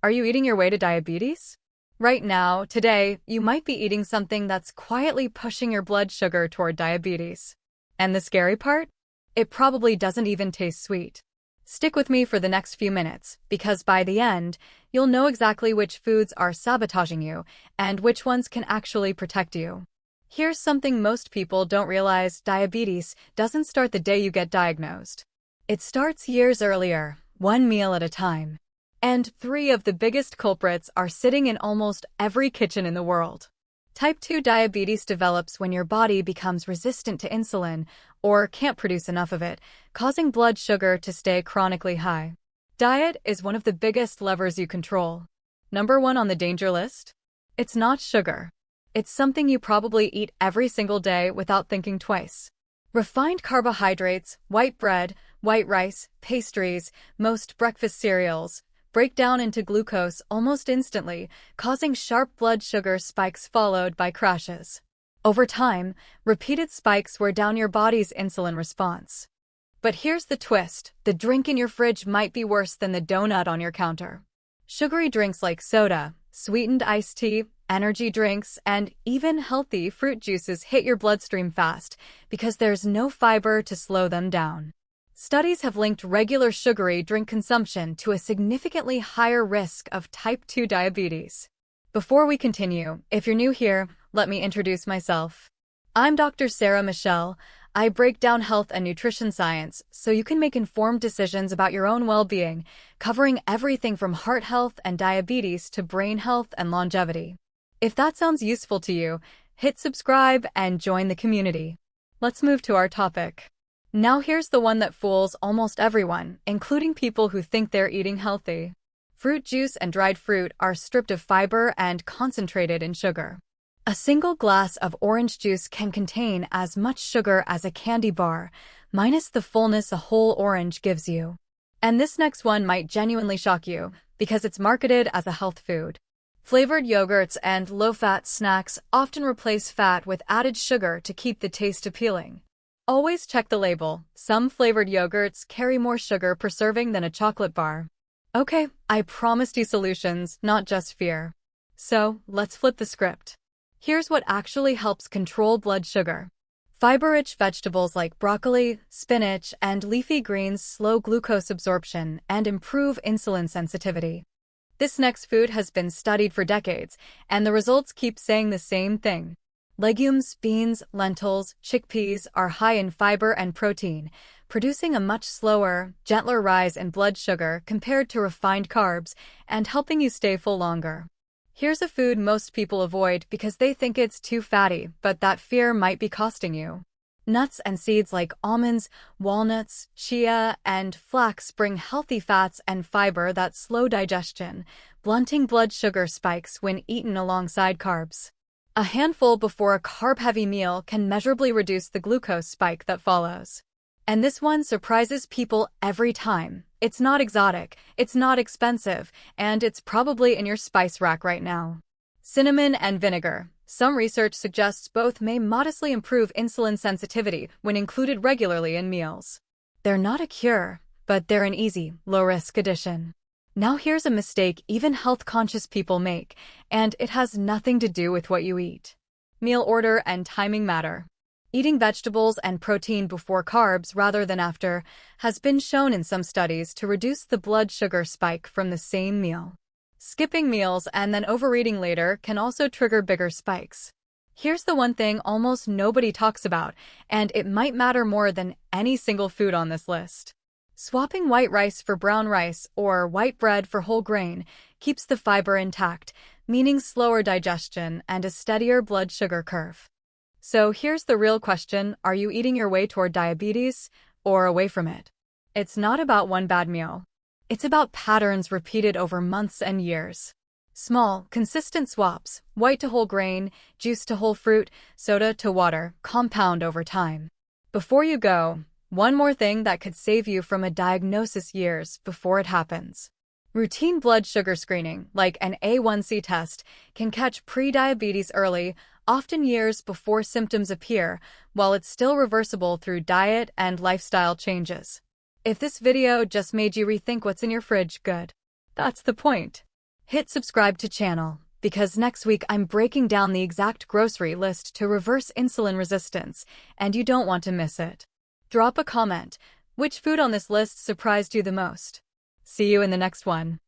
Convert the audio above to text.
Are you eating your way to diabetes? Right now, today, you might be eating something that's quietly pushing your blood sugar toward diabetes. And the scary part? It probably doesn't even taste sweet. Stick with me for the next few minutes, because by the end, you'll know exactly which foods are sabotaging you and which ones can actually protect you. Here's something most people don't realize: diabetes doesn't start the day you get diagnosed. It starts years earlier, one meal at a time. And three of the biggest culprits are sitting in almost every kitchen in the world. Type 2 diabetes develops when your body becomes resistant to insulin or can't produce enough of it, causing blood sugar to stay chronically high. Diet is one of the biggest levers you control. Number 1 on the danger list? It's not sugar. It's something you probably eat every single day without thinking twice. Refined carbohydrates, white bread, white rice, pastries, most breakfast cereals, break down into glucose almost instantly, causing sharp blood sugar spikes followed by crashes. Over time, repeated spikes wear down your body's insulin response. But here's the twist: the drink in your fridge might be worse than the donut on your counter. Sugary drinks like soda, sweetened iced tea, energy drinks, and even healthy fruit juices hit your bloodstream fast because there's no fiber to slow them down. Studies have linked regular sugary drink consumption to a significantly higher risk of type 2 diabetes. Before we continue, if you're new here, let me introduce myself. I'm Dr. Sara Michelle. I break down health and nutrition science so you can make informed decisions about your own well-being, covering everything from heart health and diabetes to brain health and longevity. If that sounds useful to you, hit subscribe and join the community. Let's move to our topic. Now here's the one that fools almost everyone, including people who think they're eating healthy. Fruit juice and dried fruit are stripped of fiber and concentrated in sugar. A single glass of orange juice can contain as much sugar as a candy bar, minus the fullness a whole orange gives you. And this next one might genuinely shock you, because it's marketed as a health food. Flavored yogurts and low-fat snacks often replace fat with added sugar to keep the taste appealing. Always check the label. Some flavored yogurts carry more sugar per serving than a chocolate bar. Okay, I promised you solutions, not just fear. So, let's flip the script. Here's what actually helps control blood sugar. Fiber-rich vegetables like broccoli, spinach, and leafy greens slow glucose absorption and improve insulin sensitivity. This next food has been studied for decades, and the results keep saying the same thing. Legumes, beans, lentils, chickpeas are high in fiber and protein, producing a much slower, gentler rise in blood sugar compared to refined carbs and helping you stay full longer. Here's a food most people avoid because they think it's too fatty, but that fear might be costing you. Nuts and seeds like almonds, walnuts, chia, and flax bring healthy fats and fiber that slow digestion, blunting blood sugar spikes when eaten alongside carbs. A handful before a carb-heavy meal can measurably reduce the glucose spike that follows. And this one surprises people every time. It's not exotic, it's not expensive, and it's probably in your spice rack right now. Cinnamon and vinegar. Some research suggests both may modestly improve insulin sensitivity when included regularly in meals. They're not a cure, but they're an easy, low-risk addition. Now here's a mistake even health-conscious people make, and it has nothing to do with what you eat. Meal order and timing matter. Eating vegetables and protein before carbs rather than after has been shown in some studies to reduce the blood sugar spike from the same meal. Skipping meals and then overeating later can also trigger bigger spikes. Here's the one thing almost nobody talks about, and it might matter more than any single food on this list. Swapping white rice for brown rice or white bread for whole grain keeps the fiber intact, meaning slower digestion and a steadier blood sugar curve. So here's the real question: are you eating your way toward diabetes or away from it? It's not about one bad meal. It's about patterns repeated over months and years. Small, consistent swaps, white to whole grain, juice to whole fruit, soda to water, compound over time. Before you go, one more thing that could save you from a diagnosis years before it happens. Routine blood sugar screening, like an A1C test, can catch pre-diabetes early, often years before symptoms appear, while it's still reversible through diet and lifestyle changes. If this video just made you rethink what's in your fridge, good. That's the point. Hit subscribe to channel, because next week I'm breaking down the exact grocery list to reverse insulin resistance, and you don't want to miss it. Drop a comment. Which food on this list surprised you the most? See you in the next one.